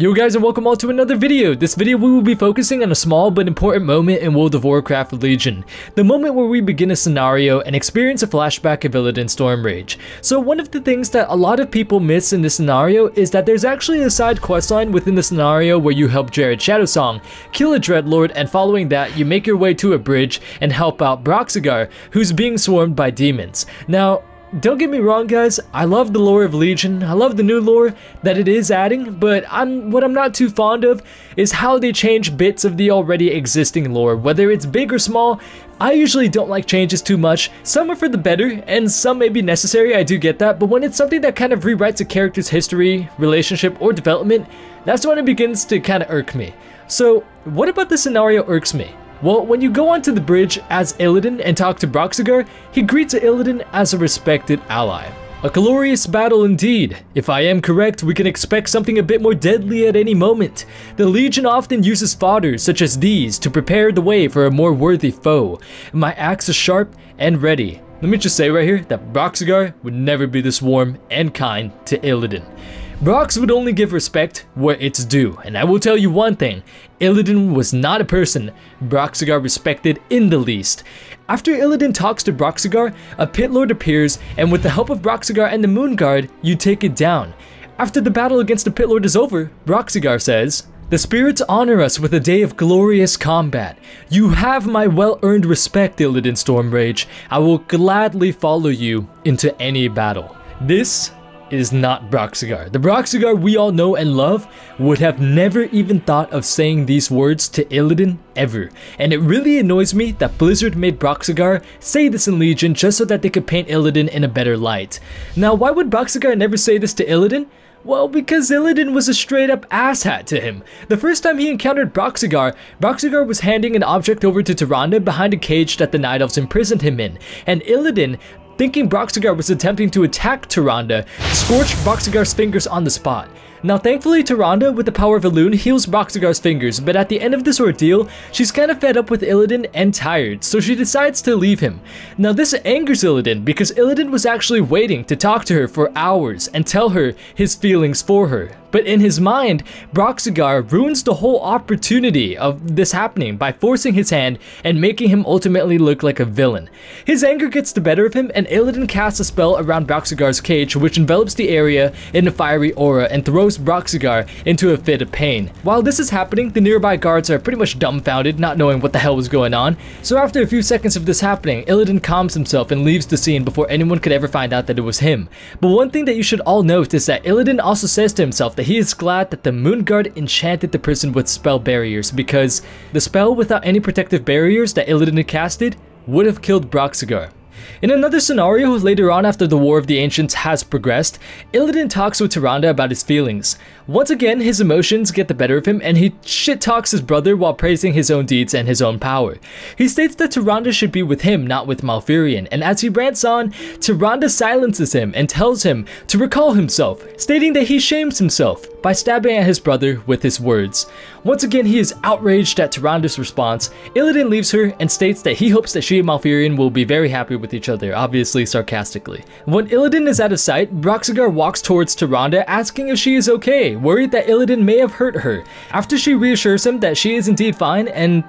Yo guys, and welcome all to another video. This video we will be focusing on a small but important moment in World of Warcraft Legion. The moment where we begin a scenario and experience a flashback of Illidan Stormrage. So one of the things that a lot of people miss in this scenario is that there's actually a side questline within the scenario where you help Jared Shadowsong kill a Dreadlord, and following that you make your way to a bridge and help out Broxigar, who's being swarmed by demons. Now, don't get me wrong guys, I love the lore of Legion, I love the new lore that it is adding, but what I'm not too fond of is how they change bits of the already existing lore, whether it's big or small. I usually don't like changes too much. Some are for the better, and some may be necessary, I do get that, but when it's something that kind of rewrites a character's history, relationship, or development, that's when it begins to kind of irk me. So, what about this scenario irks me? Well, when you go onto the bridge as Illidan and talk to Broxigar, he greets Illidan as a respected ally. A glorious battle indeed. If I am correct, we can expect something a bit more deadly at any moment. The Legion often uses fodder such as these to prepare the way for a more worthy foe. My axe is sharp and ready. Let me just say right here that Broxigar would never be this warm and kind to Illidan. Brox would only give respect where it's due, and I will tell you one thing, Illidan was not a person Broxigar respected in the least. After Illidan talks to Broxigar, a Pit Lord appears, and with the help of Broxigar and the Moon Guard, you take it down. After the battle against the Pit Lord is over, Broxigar says, "The spirits honor us with a day of glorious combat. You have my well-earned respect, Illidan Stormrage. I will gladly follow you into any battle." This is not Broxigar. The Broxigar we all know and love would have never even thought of saying these words to Illidan ever. And it really annoys me that Blizzard made Broxigar say this in Legion just so that they could paint Illidan in a better light. Now, why would Broxigar never say this to Illidan? Well, because Illidan was a straight up asshat to him. The first time he encountered Broxigar, Broxigar was handing an object over to Tyrande behind a cage that the Night Elves imprisoned him in. And Illidan, thinking Broxigar was attempting to attack Tyrande, scorched Broxigar's fingers on the spot. Now thankfully Tyrande, with the power of Elune, heals Broxigar's fingers, but at the end of this ordeal, she's kind of fed up with Illidan and tired, so she decides to leave him. Now this angers Illidan because Illidan was actually waiting to talk to her for hours and tell her his feelings for her. But in his mind, Broxigar ruins the whole opportunity of this happening by forcing his hand and making him ultimately look like a villain. His anger gets the better of him, and Illidan casts a spell around Broxigar's cage which envelops the area in a fiery aura and throws Broxigar into a fit of pain. While this is happening, the nearby guards are pretty much dumbfounded, not knowing what the hell was going on. So after a few seconds of this happening, Illidan calms himself and leaves the scene before anyone could ever find out that it was him. But one thing that you should all note is that Illidan also says to himself that he is glad that the Moon Guard enchanted the prison with spell barriers, because the spell without any protective barriers that Illidan had casted would have killed Broxigar. In another scenario, later on after the War of the Ancients has progressed, Illidan talks with Tyrande about his feelings. Once again, his emotions get the better of him and he shit-talks his brother while praising his own deeds and his own power. He states that Tyrande should be with him, not with Malfurion, and as he rants on, Tyrande silences him and tells him to recall himself, stating that he shames himself by stabbing at his brother with his words. Once again, he is outraged at Tyrande's response. Illidan leaves her and states that he hopes that she and Malfurion will be very happy with each other, obviously sarcastically. When Illidan is out of sight, Broxigar walks towards Tyrande asking if she is okay, worried that Illidan may have hurt her. After she reassures him that she is indeed fine and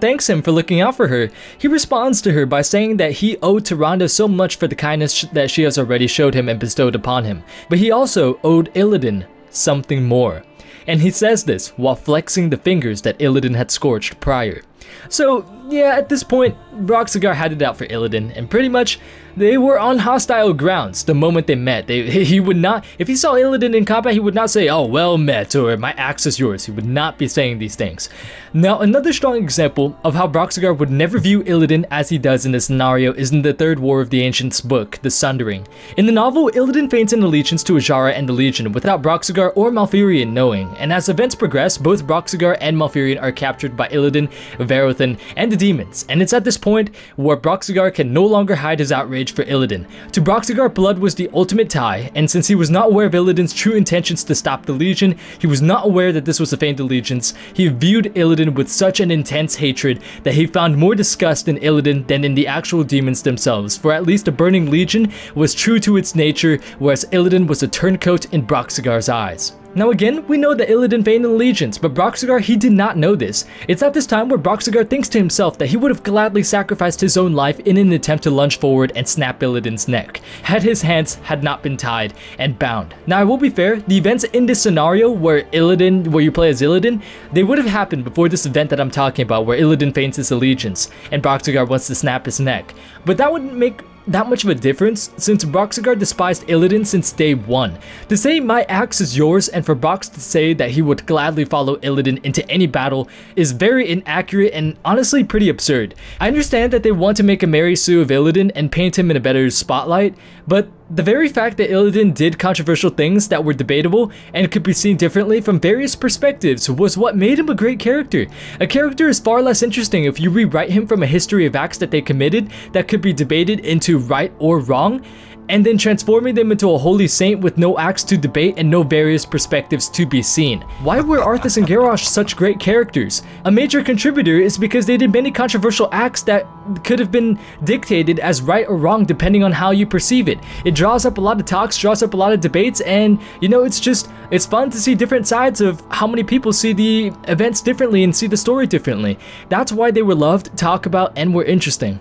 thanks him for looking out for her, he responds to her by saying that he owed Tyrande so much for the kindness that she has already showed him and bestowed upon him, but he also owed Illidan something more. And he says this while flexing the fingers that Illidan had scorched prior. So yeah, at this point, Broxigar had it out for Illidan, and pretty much they were on hostile grounds the moment they met. He would not, if he saw Illidan in combat, he would not say, "Oh, well met," or "My axe is yours." He would not be saying these things. Now, another strong example of how Broxigar would never view Illidan as he does in this scenario is in the Third War of the Ancients book, The Sundering. In the novel, Illidan feigns an allegiance to Ajara and the Legion without Broxigar or Malfurion knowing, and as events progress, both Broxigar and Malfurion are captured by Illidan, Verothan, and the demons, and it's at this point where Broxigar can no longer hide his outrage for Illidan. To Broxigar, blood was the ultimate tie, and since he was not aware of Illidan's true intentions to stop the Legion, he was not aware that this was a feigned allegiance, he viewed Illidan with such an intense hatred that he found more disgust in Illidan than in the actual demons themselves, for at least the Burning Legion was true to its nature, whereas Illidan was a turncoat in Broxigar's eyes. Now again, we know that Illidan feigned allegiance, but Broxigar, he did not know this. It's at this time where Broxigar thinks to himself that he would have gladly sacrificed his own life in an attempt to lunge forward and snap Illidan's neck, had his hands had not been tied and bound. Now I will be fair, the events in this scenario where you play as Illidan, they would have happened before this event that I'm talking about where Illidan feigns his allegiance and Broxigar wants to snap his neck. But that wouldn't make that much of a difference since Broxigar despised Illidan since day one. To say my axe is yours and for Brox to say that he would gladly follow Illidan into any battle is very inaccurate and honestly pretty absurd. I understand that they want to make a Mary Sue of Illidan and paint him in a better spotlight, but the very fact that Illidan did controversial things that were debatable and could be seen differently from various perspectives was what made him a great character. A character is far less interesting if you rewrite him from a history of acts that they committed that could be debated into right or wrong, and then transforming them into a holy saint with no acts to debate and no various perspectives to be seen. Why were Arthas and Garrosh such great characters? A major contributor is because they did many controversial acts that could have been dictated as right or wrong depending on how you perceive it. It draws up a lot of talks, draws up a lot of debates, and you know, it's fun to see different sides of how many people see the events differently and see the story differently. That's why they were loved, talked about, and were interesting.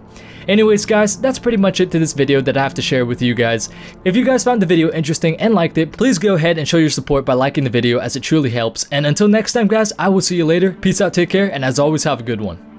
Anyways guys, that's pretty much it to this video that I have to share with you guys. If you guys found the video interesting and liked it, please go ahead and show your support by liking the video as it truly helps. And until next time guys, I will see you later. Peace out, take care, and as always, have a good one.